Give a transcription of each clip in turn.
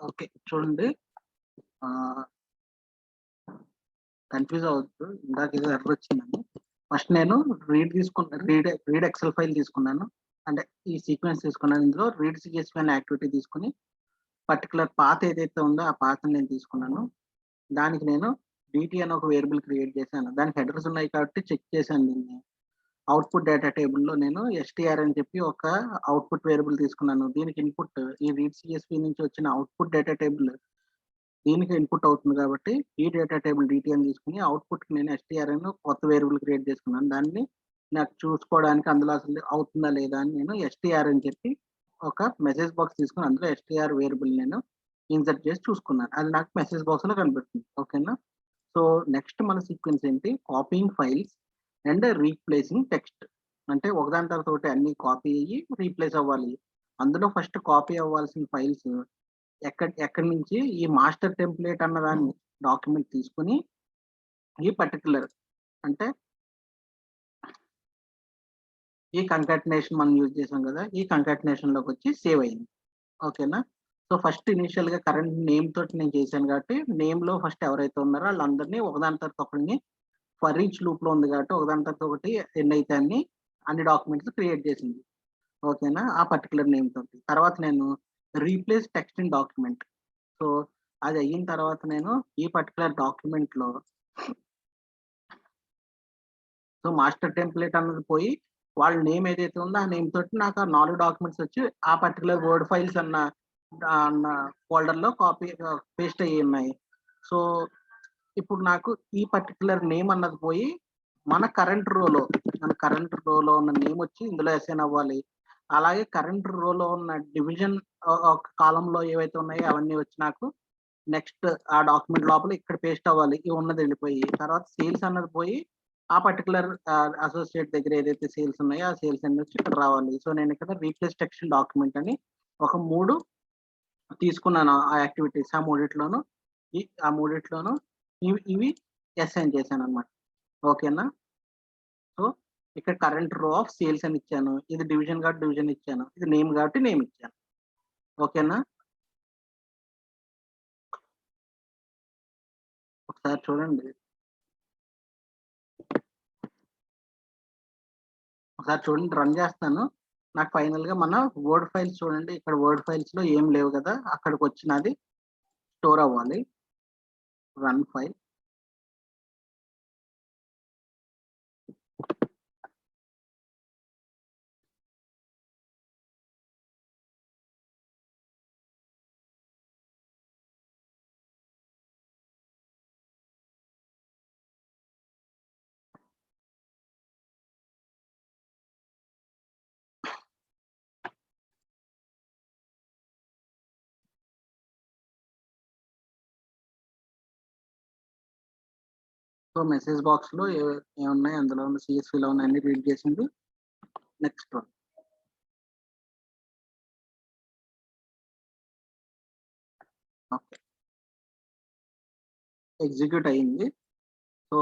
Okay. చూడండి. Confuse అవ్వద్దు. ఇందాకేదో error వచ్చిందని. ఫస్ట్ నేను రీడ్ ఎక్సెల్ ఫైల్ తీసుకున్నాను. అంటే ఈ సీక్వెన్స్ తీసుకున్నాను. ఇందులో రీడ్ సీఎస్‌వి అనే యాక్టివిటీ తీసుకొని పర్టిక్యులర్ పాత్ ఏదైతే ఉందో ఆ పాత్‌ని నేను తీసుకున్నాను. దానికి నేను డీటీ అని ఒక వేరియబుల్ క్రియేట్ చేశాను. దానికి హెడర్స్ ఉన్నాయి కాబట్టి చెక్ చేశాను దీన్ని. అవుట్‌పుట్ డేటా టేబుల్‌లో నేను ఎస్‌టీఆర్ అని చెప్పి ఒక అవుట్‌పుట్ వేరియబుల్ తీసుకున్నాను. దీనికి ఇన్‌పుట్ ఈ రీడ్ సీఎస్‌వి నుంచి వచ్చిన అవుట్‌పుట్ డేటా టేబుల్ దీనికి ఇన్‌పుట్ అవుతుంది కాబట్టి, ఈ డేటా టేబుల్ డీటీ అని తీసుకొని అవుట్‌పుట్‌కి నేను ఎస్‌టీఆర్ అని కొత్త వేరియబుల్ క్రియేట్ చేసుకున్నాను. దాన్ని నాకు చూసుకోవడానికి అందులో అసలు అవుతుందా లేదా అని నేను ఎస్‌టీఆర్ అని చెప్పి ఒక మెసేజ్ బాక్స్ తీసుకొని అందులో ఎస్‌టీఆర్ వేరియబుల్ నేను ఇన్సర్ట్ చేసి చూసుకున్నాను. అది నాకు మెసేజ్ బాక్స్‌లో కనిపిస్తుంది. ఓకేనా? సో, నెక్స్ట్ మన సీక్వెన్స్ ఏంటి? Copying files and replacing text. అంటే ఒకదాని తర్వాత ఒకటి అన్నీ కాపీ అయ్యి రీప్లేస్ అవ్వాలి. అందులో ఫస్ట్ కాపీ అవ్వాల్సిన ఫైల్స్ ఎక్కడి నుంచి ఈ మాస్టర్ టెంప్లేట్ అన్న దాన్ని డాక్యుమెంట్ తీసుకొని ఈ పర్టిక్యులర్ అంటే ఈ కంకాటినేషన్ మనం యూజ్ చేసాం కదా! ఈ కంకాటినేషన్‌లోకి వచ్చి సేవ్ అయింది. ఓకేనా? సో, ఫస్ట్ ఇనీషియల్‌గా కరెంట్ నేమ్ తోటి నేను చేశాను కాబట్టి నేమ్‌లో ఫస్ట్ ఎవరైతే ఉన్నారో ఆళ్ళందరిని ఒకదాని తర్వాత ఒకడిని ఫర్ ఈచ్ లూప్‌లో ఉంది కాబట్టి ఒకదాని తర్వాత ఒకటి ఎన్నైతే అన్ని డాక్యుమెంట్స్ క్రియేట్ చేసింది. ఓకేనా? ఆ పర్టిక్యులర్ నేమ్ తోటి. తర్వాత నేను replace text in document. So, అది అయిన తర్వాత నేను ఈ పర్టిక్యులర్ డాక్యుమెంట్‌లో సో, మాస్టర్ టెంప్లేట్ అన్నది పోయి వాళ్ళ నేమ్ ఏదైతే ఉందో ఆ నేమ్ తోటి నాకు ఆ 4 డాక్యుమెంట్స్ వచ్చి ఆ పర్టిక్యులర్ వర్డ్ ఫైల్స్ అన్న ఫోల్డర్‌లో పేస్ట్ అయ్యున్నాయి. సో, ఇప్పుడు నాకు ఈ పర్టిక్యులర్ నేమ్ అన్నది పోయి మన కరెంట్ రోలో ఉన్న నేమ్ వచ్చి ఇందులో అసైన్ అవ్వాలి. అలాగే కరెంట్ రోలో ఉన్న డివిజన్ ఒక కాలమ్‌లో ఏవైతే ఉన్నాయో అవన్నీ వచ్చి నాకు నెక్స్ట్ ఆ డాక్యుమెంట్ లోపల ఇక్కడ పేస్ట్ అవ్వాలి. ఈ ఉన్నది వెళ్ళిపోయి. తర్వాత సేల్స్ అన్నది పోయి ఆ పర్టిక్యులర్ అసోసియేట్ దగ్గర ఏదైతే సేల్స్ ఉన్నాయో ఆ సేల్స్ అన్ని వచ్చి ఇక్కడ రావాలి. సో, నేను ఇక్కడ రీప్లేస్ టెక్స్ట్ డాక్యుమెంట్ అని ఒక 3 తీసుకున్నాను ఆ యాక్టివిటీస్. ఆ మూడిట్లోనూ ఇవి అసైన్ చేశానన్నమాట. ఓకేనా? సో, ఇక్కడ కరెంట్ రో ఆఫ్ సేల్స్ అని ఇచ్చాను. ఇది డివిజన్ కాబట్టి డివిజన్ ఇచ్చాను. ఇది నేమ్ కాబట్టి నేమ్ ఇచ్చాను. ఓకేనా? ఒకసారి చూడండి. రన్ చేస్తాను. నాకు ఫైనల్‌గా మన వర్డ్ ఫైల్స్ చూడండి. ఇక్కడ వర్డ్ ఫైల్స్‌లో ఏం లేవు గదా! అక్కడికొచ్చినది స్టోర్ అవ్వాలి. Run file. సో, మెసేజ్ బాక్స్‌లో ఏమున్నాయి అందులో ఉన్న సీఎస్‌విలో ఉన్నయన్నీ రీడ్ చేసింది. Next one. ఓకే. ఎగ్జిక్యూట్ అయింది. సో,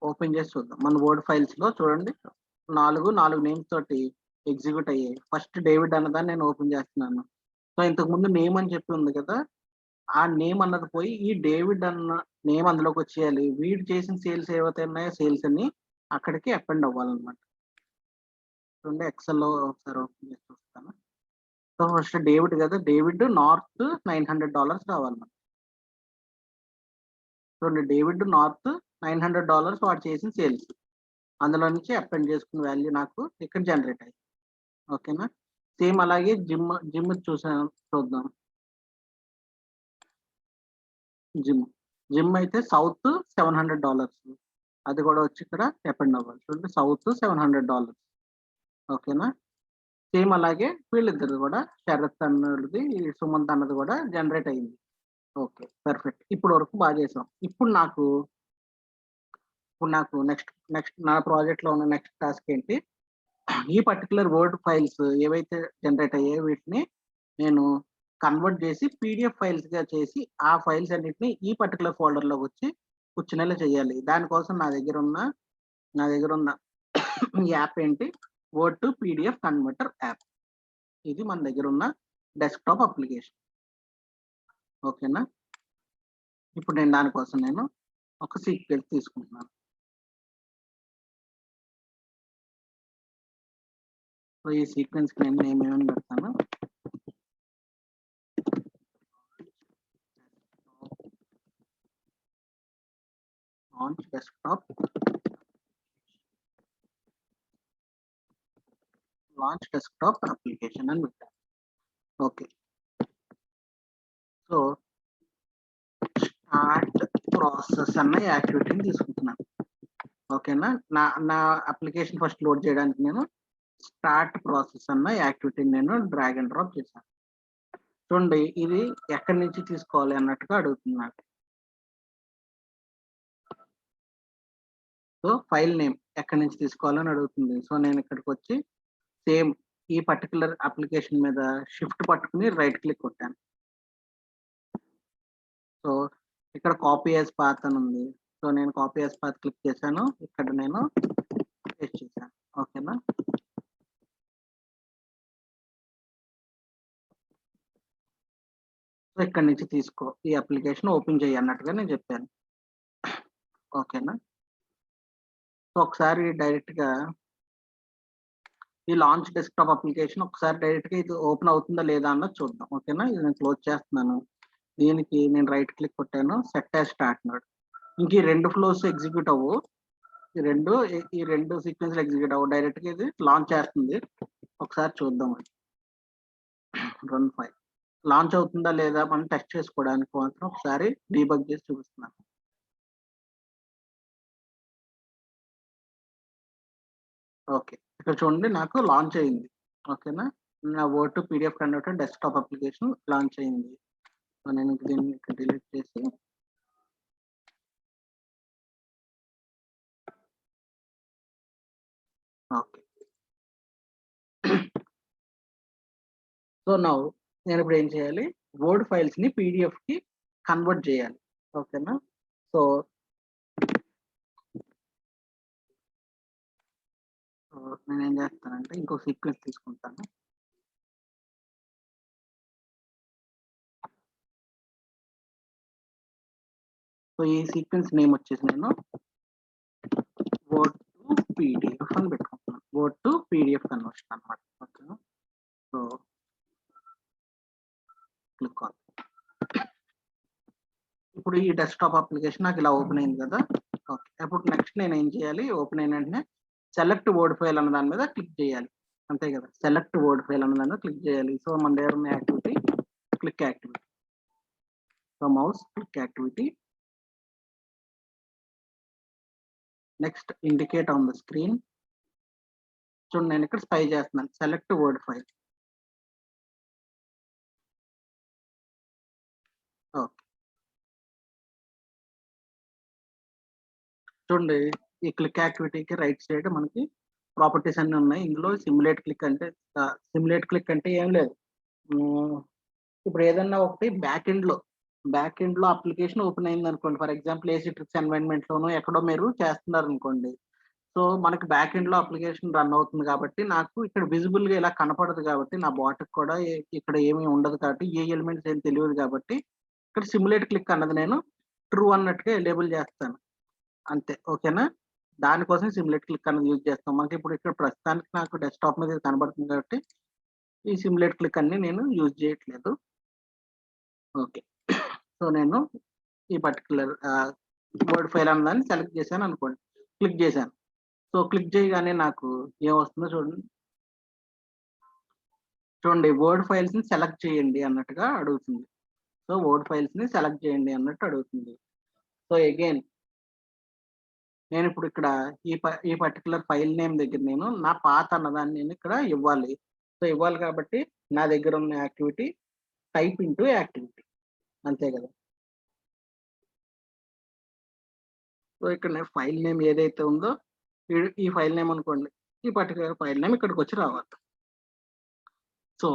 ఓపెన్ చేసి చూద్దాం. మన వర్డ్ ఫైల్స్‌లో చూడండి 4 నేమ్స్ తోటి ఎగ్జిక్యూట్ అయ్యాయి. ఫస్ట్ డేవిడ్ అన్నదాన్ని నేను ఓపెన్ చేస్తున్నాను. సో, ఇంతకుముందు నేమ్ అని చెప్పి ఉంది కదా! ఆ నేమ్ అన్నది పోయి ఈ డేవిడ్ అన్న నేమ్ అందులోకొచ్చేయాలి. వీడు చేసిన సేల్స్ ఏవైతే ఉన్నాయో సేల్స్ అన్ని అక్కడికి అపెండ్ అవ్వాలన్నమాట. చూడండి ఎక్సెల్‌లో ఒకసారి ఓపెన్ చేసి చూస్తాను. సో, ఫస్ట్ డేవిడ్ కదా! డేవిడ్ నార్త్ $900 రావాలి మనకి. చూడండి డేవిడ్ నార్త్ $900 వాడు చేసిన సేల్స్. అందులో నుంచి అపెండ్ చేసుకున్న వాల్యూ నాకు ఇక్కడ జనరేట్ అయింది. ఓకేనా? సేమ్ అలాగే జిమ్ చూద్దాం. జిమ్. జిమ్ అయితే సౌత్ $700 అది కూడా వచ్చి ఇక్కడ అపెండ్ అవ్వాలి. చూడండి సౌత్ $700 ఓకేనా? సేమ్ అలాగే వీళ్ళిద్దరిది కూడా శరత్ అన్నోడిది, సుమంత్ అన్నది కూడా జనరేట్ అయింది. ఓకే. పర్ఫెక్ట్. ఇప్పటి వరకు చేసాం. ఇప్పుడు నాకు నెక్స్ట్ నా ప్రాజెక్ట్‌లో ఉన్న నెక్స్ట్ టాస్క్ ఏంటి? ఈ పర్టిక్యులర్ వర్డ్ ఫైల్స్ ఏవైతే జనరేట్ అయ్యాయో వీటిని నేను కన్వర్ట్ చేసి పీడీఎఫ్ ఫైల్స్‌గా చేసి ఆ ఫైల్స్ అన్నిటిని ఈ పర్టిక్యులర్ ఫోల్డర్‌లోకొచ్చి కూర్చునేలా చేయాలి. దానికోసం నా దగ్గరున్న యాప్ ఏంటి? Word to PDF converter app. ఇది మన దగ్గరున్న డెస్క్‌టాప్ అప్లికేషన్. ఓకేనా? ఇప్పుడు నేను దానికోసం నేను ఒక సీక్వెన్స్ తీసుకుంటున్నాను. సో, ఈ సీక్వెన్స్‌కి నేను నేమ్ ఏమని పెడతాను? లాంచ్ డెస్క్‌టాప్ అప్లికేషన్ అని పెట్టాను. ఓకే. సో, స్టార్ట్ ప్రాసెస్ అన్న యాక్టివిటీని తీసుకుంటున్నాను. ఓకేనా? నా నా అప్లికేషన్ ఫస్ట్ లోడ్ చేయడానికి నేను స్టార్ట్ ప్రాసెస్ అన్న యాక్టివిటీని నేను డ్రాగ్ అండ్ డ్రాప్ చేశాను. చూడండి, ఇది ఎక్కడి నుంచి తీసుకోవాలి అన్నట్టుగా అడుగుతుంది నాకు. సో, ఫైల్ నేమ్ ఎక్కడి నుంచి తీసుకోవాలని అడుగుతుంది. సో, నేను ఇక్కడికొచ్చి సేమ్ ఈ పర్టిక్యులర్ అప్లికేషన్ మీద షిఫ్ట్ పట్టుకొని రైట్ క్లిక్ కొట్టాను. సో, ఇక్కడ కాపీ యాస్ పాత్ అని ఉంది. సో, నేను కాపీ యాస్ పాత్ క్లిక్ చేశాను. ఇక్కడ నేను పేస్ట్ చేశాను. ఓకేనా? సో, ఇక్కడి నుంచి తీసుకో. ఈ అప్లికేషన్ ఓపెన్ చెయ్యి అన్నట్టుగా నేను చెప్పాను. ఓకేనా? సో, ఒకసారి డైరెక్ట్‌గా ఈ లాంచ్ డెస్క్‌టాప్ అప్లికేషన్ ఒకసారి డైరెక్ట్‌గా ఇది ఓపెన్ అవుతుందా లేదా అన్నది చూద్దాం. ఓకేనా? ఇది నేను క్లోజ్ చేస్తున్నాను. దీనికి నేను రైట్ క్లిక్ కొట్టాను. Set as start node. ఇంక ఈ 2 ఫ్లోస్ ఎగ్జిక్యూట్ అవ్వవు. ఈ 2 సీక్వెన్స్‌లు ఎగ్జిక్యూట్ అవ్వవు. డైరెక్ట్‌గా ఇది లాంచ్ చేస్తుంది. ఒకసారి చూద్దాం అది. Run file. లాంచ్ అవుతుందా లేదా మనం టెస్ట్ చేసుకోవడానికి మాత్రం ఒకసారి డీబగ్ చేసి చూపిస్తున్నాను. ఓకే. ఇక్కడ చూడండి, నాకు లాంచ్ అయింది. ఓకేనా? నా word to PDF converter desktop application launch అయింది. సో, నేను దీన్ని ఇక్కడ డిలీట్ చేసి ఓకే. సో, నౌ నేనిప్పుడు ఏం చేయాలి? వర్డ్ ఫైల్స్‌ని పీడీఎఫ్‌కి కన్వర్ట్ చేయాలి. ఓకేనా? సో, నేనేం చేస్తానంటే ఇంకో సీక్వెన్స్ తీసుకుంటాను. సో, ఈ సీక్వెన్స్ నేమ్ వచ్చేసి నేను వర్డ్ టు పీడీఎఫ్ అని పెట్టుకుంటున్నాను. వర్డ్ టు పీడీఎఫ్ కన్వర్షన్ అన్నమాట. ఓకేనా? So, click on. ఇప్పుడు ఈ డెస్క్‌టాప్ అప్లికేషన్ నాకు ఇలా ఓపెన్ అయింది కదా! ఓకే. ఇప్పుడు నెక్స్ట్ నేనేం చేయాలి? ఓపెన్ అయిన వెంటనే సెలెక్ట్ వర్డ్ ఫైల్ అన్న దాని మీద క్లిక్ చేయాలి. అంతే కదా! సెలెక్ట్ వర్డ్ ఫైల్ అన్న దాని మీద క్లిక్ చేయాలి. సో, మన దగ్గర ఉన్న activity click activity. So, mouse click activity. Next indicate on the screen. చూడండి, నేను ఇక్కడ స్పై చేస్తున్నాను. Select word file. ఓకే. చూడండి, ఈ క్లిక్ యాక్టివిటీకి రైట్ సైడ్ మనకి ప్రాపర్టీస్ అన్నీ ఉన్నాయి. ఇందులో సిమ్యులేట్ క్లిక్ అంటే ఏం లేదు. హ్మ్. ఇప్పుడు ఏదన్నా ఒకటి బ్యాక్ ఎండ్‌లో అప్లికేషన్ ఓపెన్ అయిందనుకోండి. ఫర్ ఎగ్జాంపుల్ ఏసీ ట్రిక్స్ ఎన్వైర్న్‌మెంట్‌లోనో ఎక్కడో మీరు చేస్తున్నారనుకోండి. సో, మనకి బ్యాక్ ఎండ్‌లో అప్లికేషన్ రన్ అవుతుంది కాబట్టి, నాకు ఇక్కడ విజిబుల్‌గా ఇలా కనపడదు కాబట్టి, నా బాట్‌కి కూడా ఇక్కడ ఏమి ఉండదు కాబట్టి, ఏ ఎలిమెంట్స్ ఏం తెలియదు కాబట్టి, ఇక్కడ సిమ్యులేట్ క్లిక్ అన్నది నేను ట్రూ అన్నట్టుగా లేబుల్ చేస్తాను. అంతే. ఓకేనా? దానికోసం సిమ్యులేట్ క్లిక్ అన్నది యూజ్ చేస్తాం. మనకి ఇప్పుడు ఇక్కడ ప్రస్తుతానికి నాకు డెస్క్‌టాప్ మీద ఇది కనబడుతుంది కాబట్టి, ఈ సిమ్యులేట్ క్లిక్ అన్ని నేను యూజ్ చేయట్లేదు. ఓకే. సో, నేను ఈ పర్టిక్యులర్ వర్డ్ ఫైల్ అన్నదాన్ని సెలెక్ట్ చేశాననుకోండి. క్లిక్ చేశాను. సో, క్లిక్ చేయగానే నాకు ఏమొస్తుందో చూడండి. చూడండి, వర్డ్ ఫైల్స్‌ని సెలెక్ట్ చేయండి అన్నట్టుగా అడుగుతుంది. సో, వర్డ్ ఫైల్స్‌ని సెలెక్ట్ చేయండి అన్నట్టు అడుగుతుంది. సో, అగైన్ నేనిప్పుడు ఇక్కడ ఈ పర్టిక్యులర్ ఫైల్ నేమ్ దగ్గర నేను నా పాత్ అన్నదాన్ని నేను ఇక్కడ ఇవ్వాలి. సో, ఇవ్వాలి కాబట్టి నా దగ్గర ఉన్న యాక్టివిటీ టైప్ ఇంటూ యాక్టివిటీ. అంతే కదా! సో, ఇక్కడ నేను ఫైల్ నేమ్ ఏదైతే ఉందో ఈ ఫైల్ నేమ్ అనుకోండి. ఈ పర్టిక్యులర్ ఫైల్ నేమ్ ఇక్కడికొచ్చి రావాలి. సో,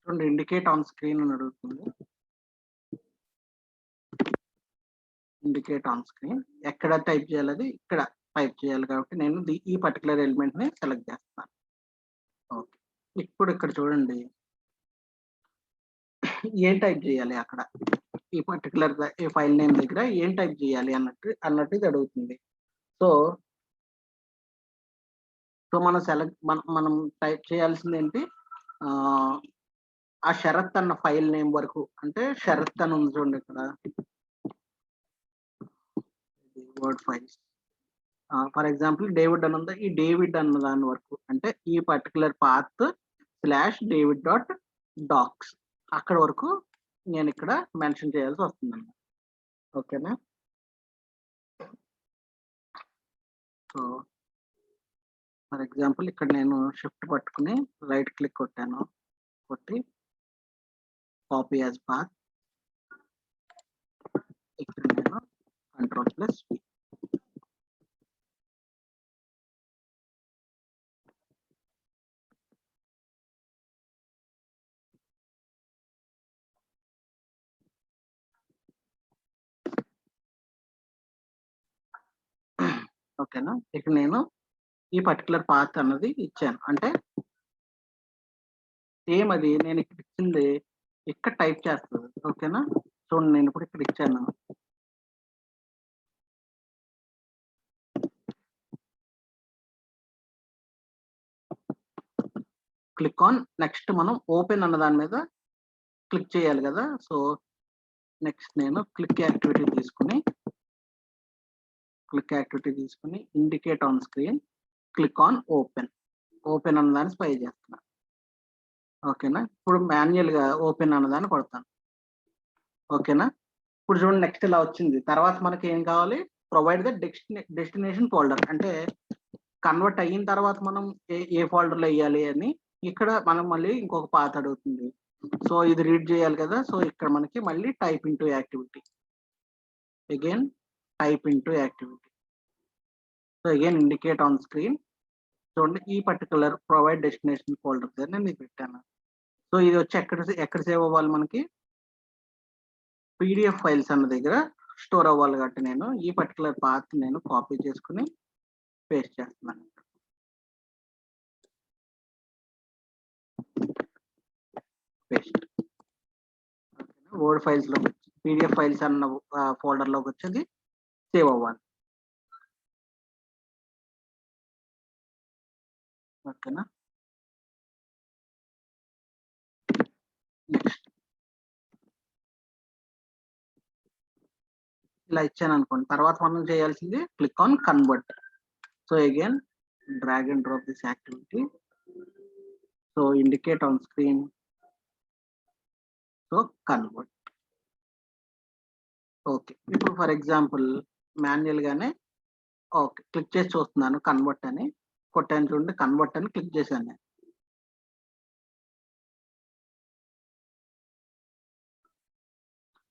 చూడండి, ఇండికేట్ ఆన్ స్క్రీన్ అని అడుగుతుంది. Indicate on screen. ఎక్కడ టైప్ చేయాలి, అది ఇక్కడ టైప్ చేయాలి కాబట్టి నేను ఈ పర్టికులర్ ఎలిమెంట్ ని సెలెక్ట్ చేస్తాను. ఓకే, ఇప్పుడు ఇక్కడ చూడండి ఏం టైప్ చేయాలి అక్కడ, ఈ పర్టికులర్ ఈ ఫైల్ నేమ్ దగ్గర ఏం టైప్ చేయాలి అన్నట్టు ఇది అడుగుతుంది. సో మనం టైప్ చేయాల్సింది ఏంటి, ఆ షరత్ అన్న ఫైల్ నేమ్ వరకు, అంటే షరత్ అని ఉంది చూడండి ఇక్కడ word files. For example David అని ఉందా, ఈ డేవిడ్ అన్న దాని వరకు, అంటే ఈ పర్టికులర్ పాత్ /david.docs అక్కడ వరకు నేను ఇక్కడ మెన్షన్ చేయాల్సి వస్తుందండి. ఓకేనా, సో ఫర్ ఎగ్జాంపుల్ ఇక్కడ నేను షిఫ్ట్ పట్టుకుని రైట్ క్లిక్ కొట్టాను, కొట్టి కాపీ యాజ్ పాత్, ఇక్కడ నేను Ctrl+V. ఓకేనా, ఇక్కడ నేను ఈ పర్టికులర్ పాత్ అన్నది ఇచ్చాను, అంటే సేమ్ అది నేను ఇక్కడ ఇచ్చింది ఇక్కడ టైప్ చేస్తుంది. ఓకేనా, చూడండి నేను ఇప్పుడు ఇక్కడ ఇచ్చాను, క్లిక్ ఆన్ నెక్స్ట్ మనం ఓపెన్ అన్న దాని మీద క్లిక్ చేయాలి కదా. సో నెక్స్ట్ నేను క్లిక్ యాక్టివిటీ తీసుకుని indicate on screen, click on open అన్న దాన్ని స్పై చేస్తున్నాను. ఓకేనా, ఇప్పుడు మాన్యువల్ గా ఓపెన్ అన్నదాన్ని కొడతాను. ఓకేనా, ఇప్పుడు చూడండి నెక్స్ట్ ఇలా వచ్చింది. తర్వాత మనకి ఏం కావాలి, ప్రొవైడ్ ద డెస్టినేషన్ ఫోల్డర్, అంటే కన్వర్ట్ అయిన తర్వాత మనం ఏ ఫోల్డర్ లో వేయాలి అని ఇక్కడ మనం మళ్ళీ ఇంకొక పాత్ అడుగుతుంది. సో ఇది రీడ్ చేయాలి కదా. సో ఇక్కడ మనకి మళ్ళీ type into activity, again type into activity. So again indicate on screen. చూడండి ఈ పర్టికులర్ ప్రొవైడ్ డెస్టినేషన్ ఫోల్డర్ దగ్గర నేను ఇది పెట్టాను. సో ఇది వచ్చి ఎక్కడ సేవ్ అవ్వాలి, మనకి పీడిఎఫ్ ఫైల్స్ అన్న దగ్గర స్టోర్ అవ్వాలి. కాబట్టి నేను ఈ పర్టికులర్ పాత్ నేను కాపీ చేసుకుని పేస్ట్ చేస్తున్నాను. పేస్ట్. వర్డ్ ఫైల్స్ లో పీడిఎఫ్ ఫైల్స్ అన్న ఫోల్డర్ లోకి వచ్చేది సేవ్ అవ్వాలి. ఓకేనా, నెక్స్ట్ ఇలా ఇచ్చాను అనుకోండి. తర్వాత మనం చేయాల్సింది click on convert. So again drag and drop this activity. So indicate on screen, so convert. Okay, ఇప్పుడు ఫర్ ఎగ్జాంపుల్ మాన్యువల్ గానే ఓకే క్లిక్ చేసి చూస్తున్నాను, కన్వర్ట్ అని కొట్టాను చూడండి, కన్వర్ట్ అని క్లిక్ చేశాను నేను.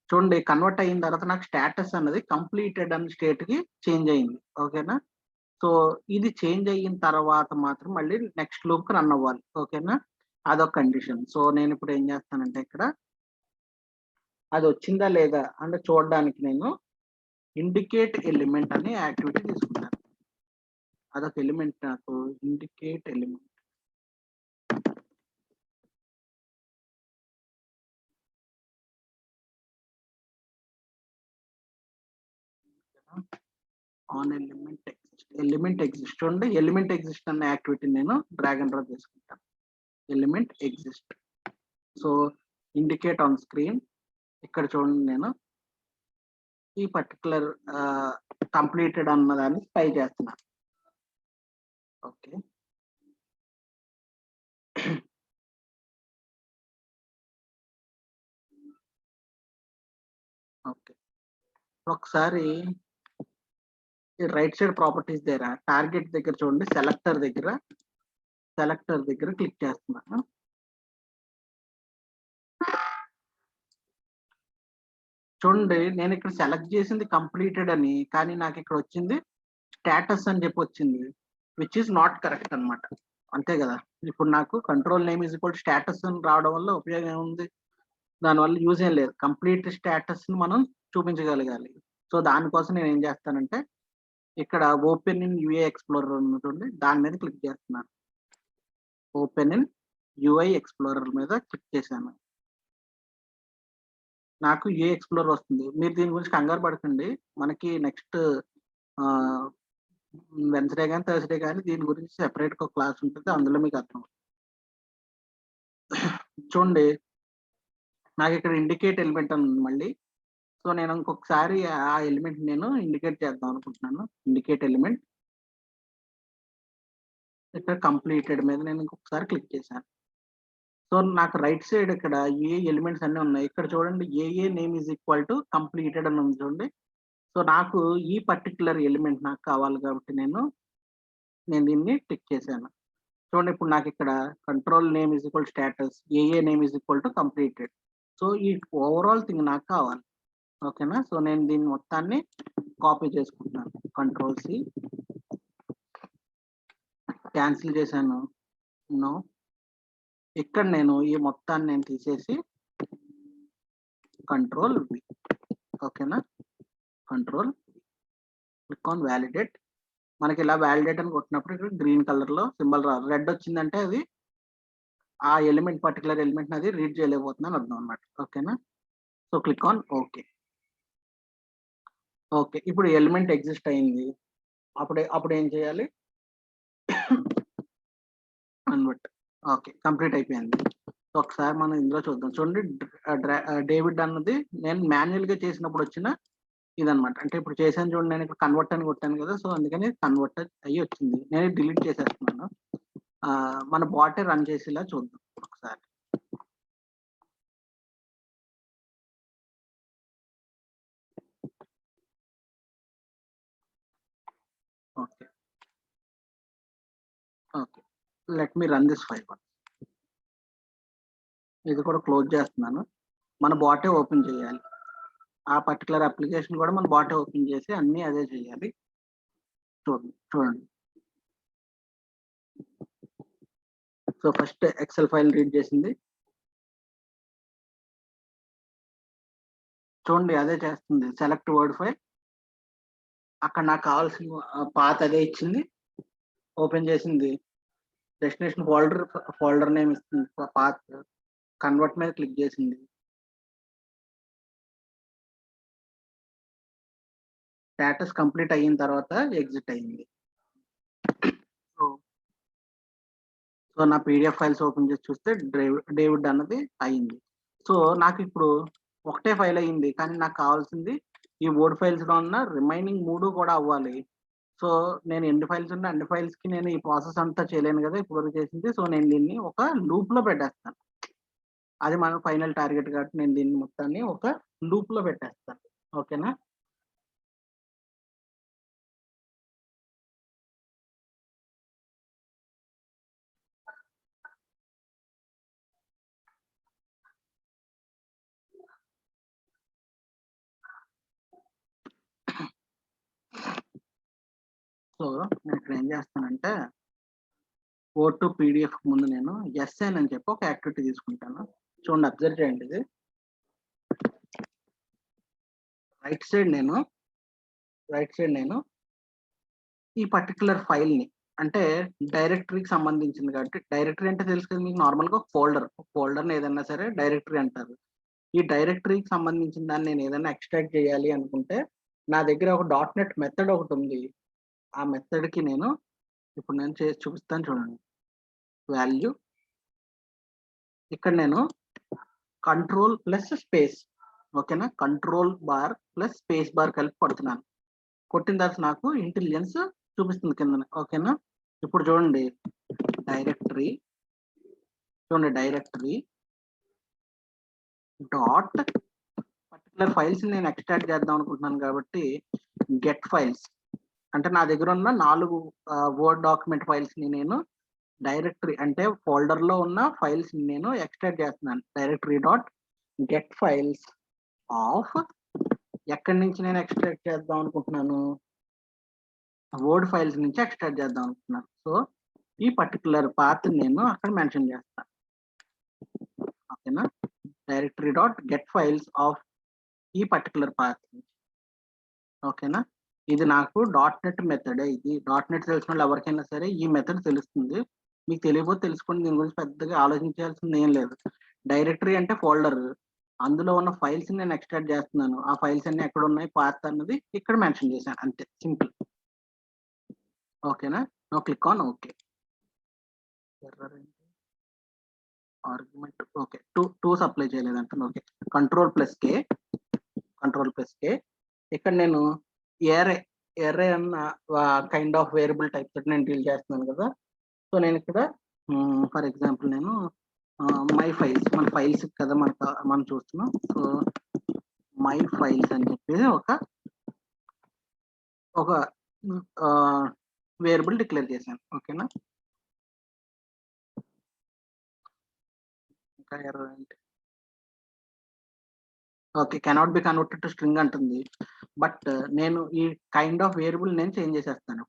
చూడండి కన్వర్ట్ అయిన తర్వాత నాకు స్టేటస్ అన్నది కంప్లీటెడ్ అన్న స్టేట్ కి చేంజ్ అయింది. ఓకేనా, సో ఇది చేంజ్ అయిన తర్వాత మాత్రం మళ్ళీ నెక్స్ట్ లూప్ కి రన్ అవ్వాలి. ఓకేనా, అదొక కండిషన్. సో నేను ఇప్పుడు ఏం చేస్తానంటే ఇక్కడ అది వచ్చిందా లేదా అంటే చూడడానికి నేను ఇండికేట్ ఎలిమెంట్ అనే యాక్టివిటీ తీసుకుంటాను. అదొక ఎలిమెంట్, నాకు indicate element. On element exist చూడండి, ఎలిమెంట్ ఎగ్జిస్ట్ అనే యాక్టివిటీ నేను డ్రాగ్ అండ్ డ్రాప్ చేసుకుంటాను. Element exist. So indicate on screen, ఇక్కడ చూడండి నేను ఈ పర్టికులర్ కంప్లీటెడ్ అన్నదాన్ని స్పై చేస్తున్నాను. ఓకే, ఓకే ఒకసారి రైట్ సైడ్ ప్రాపర్టీస్ దగ్గర టార్గెట్ దగ్గర చూడండి, సెలెక్టర్ దగ్గర క్లిక్ చేస్తున్నాను. చూడండి నేను ఇక్కడ సెలెక్ట్ చేసింది కంప్లీటెడ్ అని, కానీ నాకు ఇక్కడ వచ్చింది స్టేటస్ అని చెప్పి వచ్చింది, విచ్ ఈస్ నాట్ కరెక్ట్ అన్నమాట. అంతే కదా, ఇప్పుడు నాకు control name is equal status అని రావడం వల్ల ఉపయోగం ఏముంది, దానివల్ల యూజ్ ఏం లేదు. కంప్లీట్ స్టేటస్ ని మనం చూపించగలగాలి. సో దానికోసం నేను ఏం చేస్తానంటే ఇక్కడ ఓపెన్ ఇన్ యూఐ ఎక్స్‌ప్లోరర్ ఉన్నటుంది. దాని మీద క్లిక్ చేస్తున్నాను. ఓపెన్ ఇన్ యూఐ ఎక్స్‌ప్లోరర్ మీద క్లిక్ చేశాను. నాకు యూఐ ఎక్స్‌ప్లోరర్ వస్తుంది. మీరు దీని గురించి కంగారు పడకండి. మనకి నెక్స్ట్ ఆహ్, వెన్స్‌డే గాని, థర్స్‌డే గాని దీని గురించి సెపరేట్‌గా ఒక క్లాస్ ఉంటుంది. అందులో మీకు అర్థం చూడండి నాకిక్కడ ఇండికేట్ ఎలిమెంట్ అని ఉంది మళ్ళీ. సో నేను ఇంకొకసారి ఆ ఎలిమెంట్ నేను ఇండికేట్ చేద్దాం అనుకుంటున్నాను. ఇండికేట్ ఎలిమెంట్ ఇక్కడ కంప్లీటెడ్ మీద నేను ఇంకొకసారి క్లిక్ చేశాను. సో నాకు రైట్ సైడ్ ఇక్కడ ఏ ఎలిమెంట్స్ అన్నీ ఉన్నాయి. ఇక్కడ చూడండి ఏఏ name is equal to completed అని ఉంది చూడండి. సో నాకు ఈ పర్టిక్యులర్ ఎలిమెంట్ నాకు కావాలి కాబట్టి నేను దీన్ని టిక్ చేశాను. చూడండి ఇప్పుడు నాకు ఇక్కడ control name is equal status, ఏఏ name is equal to completed. So ఈ ఓవరాల్ థింగ్ నాకు కావాలి. ఓకేనా? సో నేను దీన్ని మొత్తాన్ని కాపీ చేసుకుంటున్నాను. కంట్రోల్ సి క్యాన్సిల్ చేశాను. నో ఇక్కడ నేను ఈ మొత్తాన్ని నేను తీసేసి కంట్రోల్ వి. ఓకేనా? Control click on validate. మనకి ఇలా వాలిడేట్ అని కొట్టినప్పుడు ఇక్కడ గ్రీన్ కలర్ లో సింబల్ రాదు. రెడ్ వచ్చిందంటే అది ఆ ఎలిమెంట్ పర్టికులర్ ఎలిమెంట్ అది రీడ్ చేయలేకపోతుందని అర్థం అనమాట. ఓకేనా? So click on okay. Okay ఇప్పుడు ఎలిమెంట్ ఎగ్జిస్ట్ అయింది. అప్పుడు ఏం చేయాలి? కన్వర్ట్. ఓకే కంప్లీట్ అయిపోయింది. ఒకసారి మనం ఇందులో చూద్దాం. చూడండి డేవిడ్ అన్నది నేను మాన్యువల్ గా చేసినప్పుడు వచ్చిన ఇదనమాట. అంటే ఇప్పుడు చేశాను చూడండి, నేను ఇక్కడ కన్వర్ట్ అని కొట్టాను కదా, సో అందుకని కన్వర్ట్ అయ్యి వచ్చింది. నేను డిలీట్ చేసేస్తున్నాను. మన బాటే రన్ చేసేలా చూద్దాం ఒకసారి. Okay okay let me run this file. ఇది కూడా క్లోజ్ చేస్తున్నాను. మన బాటే ఓపెన్ చేయాలి. ఆ పర్టికులర్ అప్లికేషన్ కూడా మన బాటే ఓపెన్ చేసి అన్ని అదే చేయాలి. చూడండి. So first excel file read చేసింది. చూడండి అదే చేస్తుంది. Select word file. అక్కడ నాకు కావాల్సిన పాత్ అదే ఇచ్చింది. ఓపెన్ చేసింది. డెస్టినేషన్ ఫోల్డర్ నేమ్ ఇస్తుంది. పాత్ కన్వర్ట్ మీద క్లిక్ చేసింది. స్టేటస్ కంప్లీట్ అయిన తర్వాత ఎగ్జిట్ అయింది. సో నా పీడిఎఫ్ ఫైల్స్ ఓపెన్ చేసి చూస్తే డేవిడ్ అన్నది అయింది. సో నాకు ఇప్పుడు ఒకటే ఫైల్ అయింది, కానీ నాకు కావాల్సింది ఈ వర్డ్ ఫైల్స్ లో ఉన్న రిమైనింగ్ 3 కూడా అవ్వాలి. సో నేను ఎన్ని ఫైల్స్ ఉన్నా అన్ని ఫైల్స్ కి నేను ఈ ప్రాసెస్ అంతా చేయలేను కదా ఇప్పుడు చేసింది. సో నేను దీన్ని ఒక లూప్ లో పెట్టేస్తాను. అది మన ఫైనల్ టార్గెట్ కాబట్టి నేను దీన్ని మొత్తాన్ని ఒక లూప్ లో పెట్టేస్తాను. ఓకేనా? సో నేను ఇక్కడ ఏం చేస్తానంటే వర్డ్ టు పీడిఎఫ్ ముందు నేను ఎస్ఎన్ అని చెప్పి ఒక యాక్టివిటీ తీసుకుంటాను. చూడండి అబ్జర్వ్ చేయండి. ఇది రైట్ సైడ్ నేను ఈ పర్టికులర్ ఫైల్ ని అంటే డైరెక్టరీకి సంబంధించింది కాబట్టి, డైరెక్టరీ అంటే తెలుసు కదా మీకు, నార్మల్ గా ఫోల్డర్ ఏదైనా సరే డైరెక్టరీ అంటారు. ఈ డైరెక్టరీకి సంబంధించిన దాన్ని నేను ఏదైనా ఎక్స్ట్రాక్ట్ చేయాలి అనుకుంటే నా దగ్గర ఒక .NET మెథడ్ ఒకటి ఉంది. ఆ మెథడ్ కి నేను ఇప్పుడు నేను చేసి చూపిస్తాను చూడండి. వాల్యూ ఇక్కడ నేను కంట్రోల్ ప్లస్ స్పేస్, ఓకేనా, control bar plus space bar కలిపి కొడుతున్నాను. కొట్టిన తర్వాత నాకు ఇంటెలిజెన్స్ చూపిస్తుంది కింద. ఓకేనా? ఇప్పుడు చూడండి డైరెక్టరీ డాట్ పర్టికులర్ ఫైల్స్ నేను ఎక్స్ట్రాక్ట్ చేద్దాం అనుకుంటున్నాను కాబట్టి గెట్ ఫైల్స్ అంటే నా దగ్గర ఉన్న 4 వర్డ్ డాక్యుమెంట్ ఫైల్స్ ని నేను డైరెక్టరీ అంటే ఫోల్డర్ లో ఉన్న ఫైల్స్ ని నేను ఎక్స్ట్రాక్ట్ చేస్తున్నాను. Directory dot get files of ఎక్కడి నుంచి నేను ఎక్స్ట్రాక్ట్ చేద్దాం అనుకుంటున్నాను, వర్డ్ ఫైల్స్ నుంచి ఎక్స్ట్రాక్ట్ చేద్దాం అనుకుంటున్నాను. సో ఈ పర్టికులర్ పాత్ నేను అక్కడ మెన్షన్ చేస్తాను. ఓకేనా? Directory dot get files of ఈ పర్టికులర్ పాత్. ఓకేనా. ఇది నాకు డాట్ నెట్ మెథడే ఇది. డాట్ నెట్ తెలిసిన వాళ్ళు ఎవరికైనా సరే ఈ మెథడ్ తెలుస్తుంది. మీకు తెలియకపోతే తెలుసుకోండి. దీని గురించి పెద్దగా ఆలోచించాల్సింది ఏం లేదు. డైరెక్టరీ అంటే ఫోల్డర్. అందులో ఉన్న ఫైల్స్ నేను ఎక్స్ట్రాక్ట్ చేస్తున్నాను. ఆ ఫైల్స్ అన్ని ఎక్కడ ఉన్నాయి పాత్ అన్నది ఇక్కడ మెన్షన్ చేశాను అంతే, సింపుల్. ఓకేనా. No click on okay. Argument okay. టూస్ అప్లై చేయలేదంటే ఓకే. కంట్రోల్+K ఇక్కడ నేను ఎర్రే అన్న కైండ్ ఆఫ్ వేరియబుల్ టైప్ తోటి నేను డీల్ చేస్తున్నాను కదా. సో నేను ఇక్కడ ఫర్ ఎగ్జాంపుల్ నేను మై ఫైల్స్, మన ఫైల్స్ కదా మనం చూస్తున్నాం. సో మై ఫైల్స్ అని చెప్పేసి ఒక వేరియబుల్ డిక్లేర్ చేశాను. ఓకేనా. ఇంకా ఎర్రర్ అంటే okay, cannot be converted to string అంటుంది. బట్ నేను ఈ కైండ్ ఆఫ్ వేరియబుల్ నేను చేంజ్ చేసేస్తాను.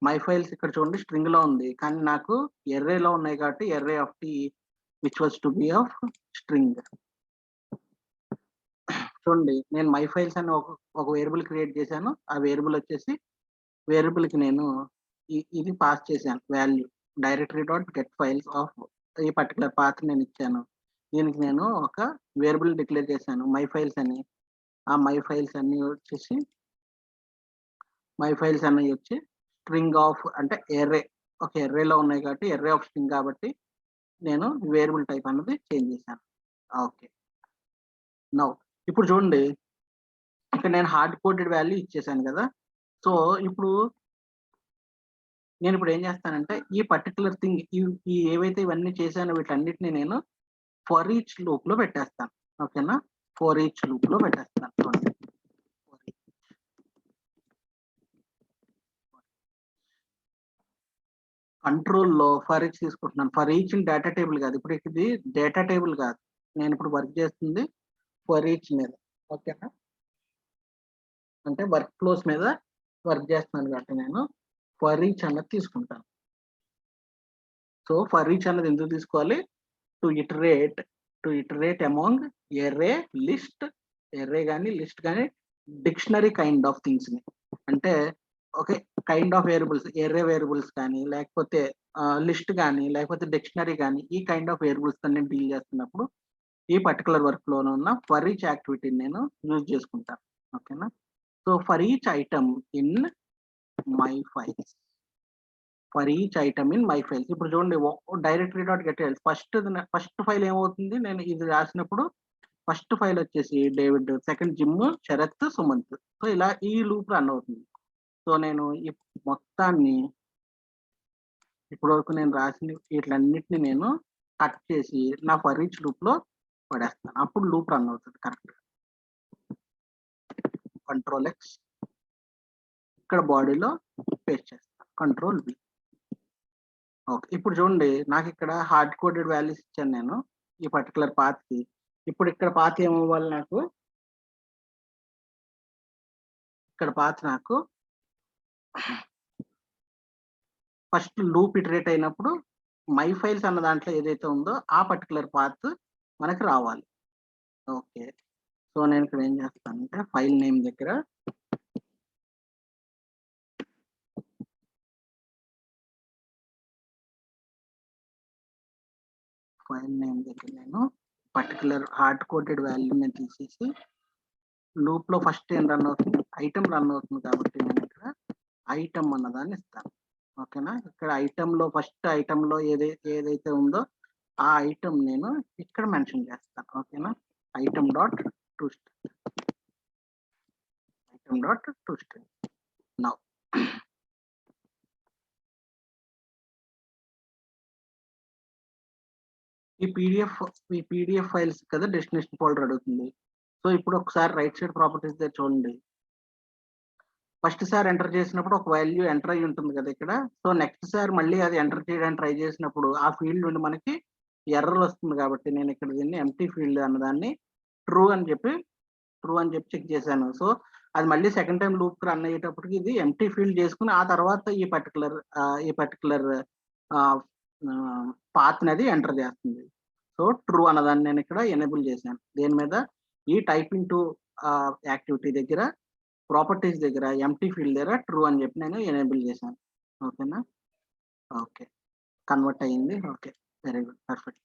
మై ఫైల్స్ ఇక్కడ చూడండి స్ట్రింగ్ లో ఉంది, కానీ నాకు ఎర్రేలో ఉన్నాయి కాబట్టి array of T which was to be of string. చూడండి నేను మై ఫైల్స్ అని ఒక వేరియబుల్ క్రియేట్ చేశాను. ఆ వేరియబుల్ వచ్చేసి వేరియబుల్ కి నేను ఇది పాస్ చేశాను వాల్యూ directory.getFiles ఆఫ్ ఈ పర్టికులర్ పాత్ నేను ఇచ్చాను. దీనికి నేను ఒక వేరియబుల్ డిక్లేర్ చేశాను మై ఫైల్స్ అని. ఆ మై ఫైల్స్ అన్ని వచ్చేసి స్ట్రింగ్ ఆఫ్ అంటే ఎర్రే, ఒక ఎర్రేలో ఉన్నాయి కాబట్టి ఎర్రే ఆఫ్ స్ట్రింగ్ కాబట్టి నేను వేరియబుల్ టైప్ అన్నది చేంజ్ చేశాను. ఓకే. నౌ ఇప్పుడు చూడండి ఇక్కడ నేను హార్డ్ కోడెడ్ వాల్యూ ఇచ్చేసాను కదా. సో ఇప్పుడు నేను ఏం చేస్తానంటే ఈ పర్టికులర్ థింగ్ ఈ ఏవైతే ఇవన్నీ చేశానో వీటన్నిటిని నేను ఫర్ ఈచ్ లూప్ లో పెట్టేస్తాను. ఓకేనా. ఫర్ ఈచ్ లూప్ లో పెట్టేస్తాను. చూడండి కంట్రోల్లో ఫర్ ఈచ్ తీసుకుంటున్నాను. ఫర్ ఈచ్ డేటా టేబుల్ కాదు, ఇప్పుడు ఇది డేటా టేబుల్ కాదు, నేను ఇప్పుడు వర్క్ చేస్తుంది ఫర్ ఈచ్ మీద. ఓకేనా. అంటే వర్క్ ఫ్లోస్ మీద వర్క్ చేస్తున్నాను కాబట్టి నేను ఫర్ ఈచ్ అన్నది తీసుకుంటాను. సో ఫర్ ఈచ్ అన్నది ఎందుకు తీసుకోవాలి? To iterate among array, array కానీ లిస్ట్ కానీ డిక్షనరీ కైండ్ ఆఫ్ థింగ్స్ ని, అంటే okay kind of variables, array variables కానీ లేకపోతే లిస్ట్ కానీ లేకపోతే డిక్షనరీ కానీ ఈ కైండ్ ఆఫ్ వేరియబుల్స్ తో నేను డీల్ చేస్తున్నప్పుడు ఈ పర్టికులర్ వర్క్ లో ఉన్న ఫర్ ఈచ్ యాక్టివిటీని నేను యూజ్ చేసుకుంటాను. ఓకేనా. So for each item in my files, ఇప్పుడు చూడండి directory.getFiles ఫస్ట్ ఫైల్ ఏమవుతుంది, నేను ఇది రాసినప్పుడు ఫస్ట్ ఫైల్ వచ్చేసి David, second Jim, Sharath, Sumanth. So ఇలా ఈ లూప్ రన్ అవుతుంది. సో నేను ఈ మొత్తాన్ని ఇప్పటి వరకు నేను రాసిన వీటిలన్నిటిని నేను కట్ చేసి నా ఫర్ ఈచ్ లూప్ లో పడేస్తాను. అప్పుడు లూప్ రన్ అవుతుంది కరెక్ట్. Ctrl+X ఇక్కడ బాడీలో పేస్ట్ చేస్తాను. Ctrl+V. ఓకే. ఇప్పుడు చూడండి నాకు ఇక్కడ హార్డ్ కోడెడ్ వాల్యూస్ ఇచ్చాను నేను ఈ పర్టికులర్ పాత్ కి. ఇప్పుడు ఇక్కడ పాత్ ఏమవ్వాలి నాకు, ఇక్కడ పాత్ నాకు ఫస్ట్ లూప్ ఇటరేట్ అయినప్పుడు మై ఫైల్స్ అన్న దాంట్లో ఏదైతే ఉందో ఆ పర్టికులర్ పాత్ మనకి రావాలి. ఓకే. సో నేను ఇక్కడ ఏం చేస్తానంటే ఫైల్ నేమ్ దగ్గర నేను పర్టికులర్ హార్డ్ కోడెడ్ వాల్యూ నేను తీసేసి లూప్ లో ఫస్ట్ ఏం రన్ అవుతుంది, ఐటమ్ రన్ అవుతుంది కాబట్టి నేను ఇక్కడ ఐటమ్ అన్నదాన్ని ఇస్తాను. ఓకేనా. ఇక్కడ ఐటమ్ లో ఫస్ట్ ఐటమ్ లో ఏదైతే ఉందో ఆ ఐటమ్ నేను ఇక్కడ మెన్షన్ చేస్తాను. ఓకేనా. item.toString. నౌ ఈ పీడిఎఫ్ ఫైల్స్ కదా డెస్టినేషన్ ఫోల్డర్ అడుగుతుంది. సో ఇప్పుడు ఒకసారి రైట్ సైడ్ ప్రాపర్టీస్ దగ్గర చూడండి, ఫస్ట్ సారి ఎంటర్ చేసినప్పుడు ఒక వాల్యూ ఎంటర్ అయ్యి ఉంటుంది కదా ఇక్కడ. సో నెక్స్ట్ సారి మళ్ళీ అది ఎంటర్ చేయడానికి ట్రై చేసినప్పుడు ఆ ఫీల్డ్ నుండి మనకి ఎర్రర్ వస్తుంది కాబట్టి నేను ఇక్కడ దీన్ని ఎంప్టీ ఫీల్డ్ అన్నదాన్ని ట్రూ అని చెప్పి చెక్ చేశాను. సో అది మళ్ళీ సెకండ్ టైం లూప్ రన్ అయ్యేటప్పటికి ఇది ఎంప్టీ ఫీల్డ్ చేసుకుని ఆ తర్వాత ఈ పర్టికులర్ పాత్ అనేది ఎంటర్ చేస్తుంది. సో ట్రూ అన్నదాన్ని నేను ఇక్కడ ఎనేబుల్ చేశాను. దేని మీద, ఈ టైపింగ్ టు యాక్టివిటీ దగ్గర ప్రాపర్టీస్ దగ్గర ఎంప్టీ ఫీల్డ్ దగ్గర ట్రూ అని చెప్పి నేను ఎనేబుల్ చేశాను. ఓకేనా? ఓకే. కన్వర్ట్ అయ్యింది. Okay. Very good. Perfect.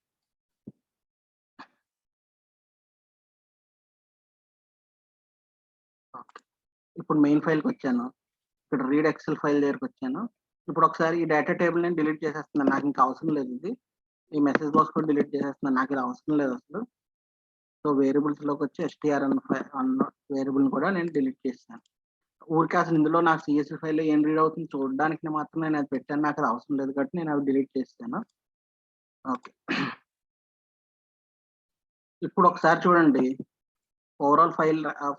Okay. ఇప్పుడు మెయిన్ ఫైల్‌కి వచ్చాను. ఇక్కడ రీడ్ ఎక్సెల్ ఫైల్ దగ్గరికి వచ్చాను. ఇప్పుడు ఒకసారి ఈ డేటా టేబుల్ నేను డిలీట్ చేసేస్తున్నాను. నాకు ఇంకా అవసరం లేదు ఇది. ఈ మెసేజ్ బాక్స్ కూడా డిలీట్ చేసేస్తున్నాను. నాకు ఇది అవసరం లేదు అసలు. సో వేరియబుల్స్‌లోకి వచ్చి ఎస్టీఆర్ అన్న వేరియబుల్‌ని కూడా నేను డిలీట్ చేసేసాను. ఊరికే అసలు ఇందులో నాకు సీఎస్‌వి ఫైల్‌లో ఏం రీడ్ అవుతుందో చూడడానికి మాత్రం నేను అది పెట్టాను. నాకు అది అవసరం లేదు కాబట్టి నేను అవి డిలీట్ చేసేసాను. ఓకే. ఇప్పుడు ఒకసారి చూడండి. ఓవరాల్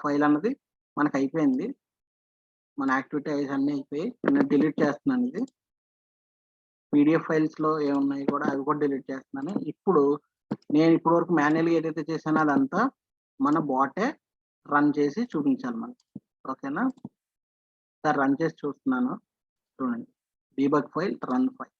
ఫైల్ అన్నది మనకు అయిపోయింది. మన యాక్టివిటీ ఐస్ అన్నీ అయిపోయి నేను డిలీట్ చేస్తున్నాను ఇది. పీడీఎఫ్ ఫైల్స్‌లో ఏమున్నాయి కూడా అవి కూడా డిలీట్ చేస్తున్నాను. ఇప్పుడు నేను ఇప్పటి వరకు మాన్యుయల్‌గా ఏదైతే చేశానో అదంతా మన బాటే రన్ చేసి చూపించాలి మనకి. ఓకేనా? ఒకసారి రన్ చేసి చూస్తున్నాను. చూడండి. Debug file, run file.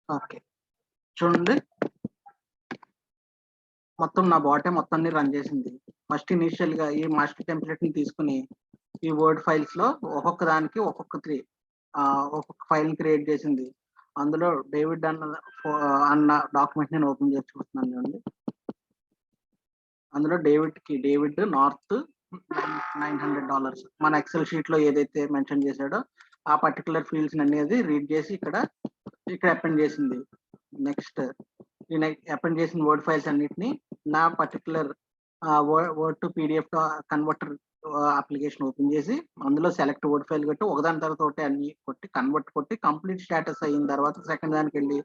Okay. చూడండి. మొత్తం నా బాటే మొత్తాన్ని రన్ చేసింది. ఫస్ట్ ఇనీషియల్‌గా ఈ మాస్టర్ టెంప్లేట్‌ని తీసుకొని ఈ వర్డ్ ఫైల్స్‌లో ఒక్కొక్క దానికి ఒక్కొక్క ఫైల్‌ని క్రియేట్ చేసింది. అందులో డేవిడ్ అన్న డాక్యుమెంట్ నేను ఓపెన్ చేసి చూస్తున్నాను చూడండి. అందులో డేవిడ్ నార్త్ $900 మన ఎక్సెల్ షీట్‌లో ఏదైతే మెన్షన్ చేశాడో ఆ పర్టిక్యులర్ ఫీల్డ్స్ అనేది రీడ్ చేసి ఇక్కడ అపెండ్ చేసింది. నెక్స్ట్ నేను అపెండ్ చేసిన వర్డ్ ఫైల్స్ అన్నిటిని నా particular word to PDF converter application open చేసి అందులో సెలెక్ట్ వర్డ్ ఫైల్ కొట్టి ఒకదాని తర్వాత ఒకటి అన్ని కొట్టి కన్వర్ట్ కొట్టి కంప్లీట్ స్టేటస్ అయిన తర్వాత సెకండ్ దానికి వెళ్ళి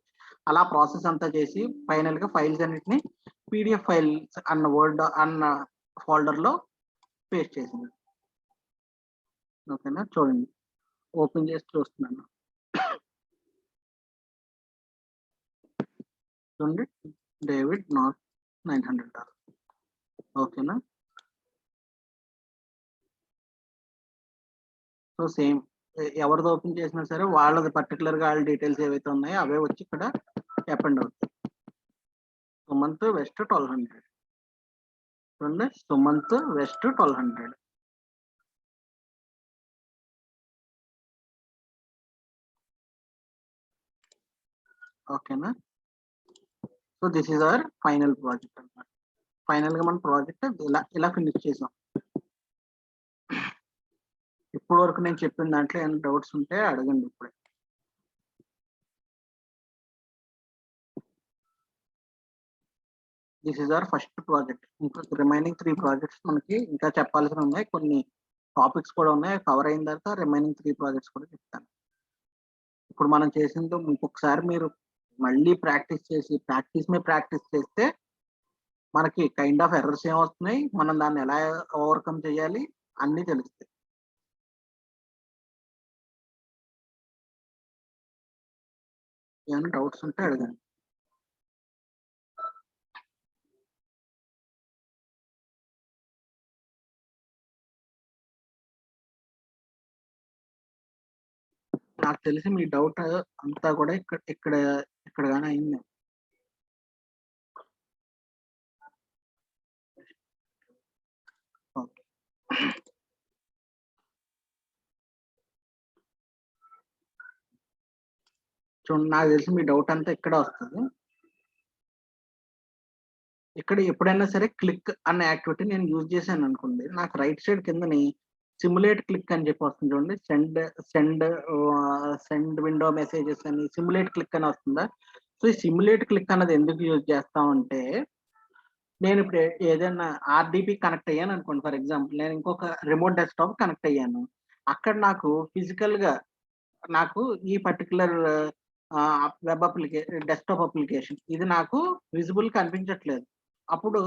అలా ప్రాసెస్ అంతా చేసి ఫైనల్ గా ఫైల్స్ అన్నిటిని పీడిఎఫ్ ఫైల్స్ అన్న వర్డ్ అన్న ఫోల్డర్ లో పేస్ట్ చేసింది. ఓకేనా? చూడండి. ఓపెన్ చేసి చూస్తున్నాను. చూడండి. David north $900. ఓకేనా? సో సేమ్ ఎవరిది ఓపెన్ చేసినా సరే వాళ్ళది పర్టికులర్ గా వాళ్ళ డీటెయిల్స్ ఏవైతే ఉన్నాయో అవే వచ్చి ఇక్కడ అపెండ్ అవుతాయి. సుమంత్ వెస్ట్ 1200. చూడండి. సుమంత్ వెస్ట్ 1200. ఓకేనా? So this is our final project అన్నమాట. ఫైనల్ గా మన ప్రాజెక్ట్ ఇలా ఫినిష్ చేసాం. ఇప్పుడు వరకు నేను చెప్పిన దాంట్లో ఏమైనా డౌట్స్ ఉంటే అడగండి ఇప్పుడే. This is our first project. ఇంకా రిమైనింగ్ 3 ప్రాజెక్ట్స్ మనకి ఇంకా చెప్పాల్సి ఉన్నాయి. కొన్ని టాపిక్స్ కూడా ఉన్నాయి. కవర్ అయిన తర్వాత రిమైనింగ్ 3 ప్రాజెక్ట్స్ కూడా చెప్తాను. ఇప్పుడు మనం చేసిందో ఇంకొకసారి మీరు మళ్ళీ ప్రాక్టీస్ చేస్తే మనకి కైండ్ ఆఫ్ ఎర్రర్స్ ఏమొస్తున్నాయి, మనం దాన్ని ఎలా ఓవర్కమ్ చేయాలి అన్నీ తెలుస్తాయి. ఏమైనా డౌట్స్ ఉంటే అడగండి. నాకు తెలిసి మీ డౌట్ అంతా కూడా ఇక్కడ గాని అయింది. చూడండి, నాకు తెలిసి మీ డౌట్ అంతా ఇక్కడ వస్తుంది. ఇక్కడ ఎప్పుడైనా సరే క్లిక్ అన్న యాక్టివిటీ నేను యూజ్ చేశాను అనుకోండి, నాకు రైట్ సైడ్ కిందని సిమ్యులేట్ క్లిక్ అని చెప్పి వస్తుంది చూడండి. సెండ్ సెండ్ విండో మెసేజెస్ అని సిమ్యులేట్ క్లిక్ అని వస్తుందా? సో ఈ సిమ్యులేట్ క్లిక్ అన్నది ఎందుకు యూజ్ చేస్తామంటే, నేను ఇప్పుడు ఏదైనా ఆర్‌డిబి కనెక్ట్ అయ్యాను అనుకోండి. ఫర్ ఎగ్జాంపుల్ నేను ఇంకొక రిమోట్ డెస్క్‌టాప్ కనెక్ట్ అయ్యాను. అక్కడ నాకు ఫిజికల్‌గా నాకు ఈ పర్టిక్యులర్ డెస్క్‌టాప్ అప్లికేషన్ ఇది నాకు విజిబుల్ కనిపించట్లేదు. అప్పుడు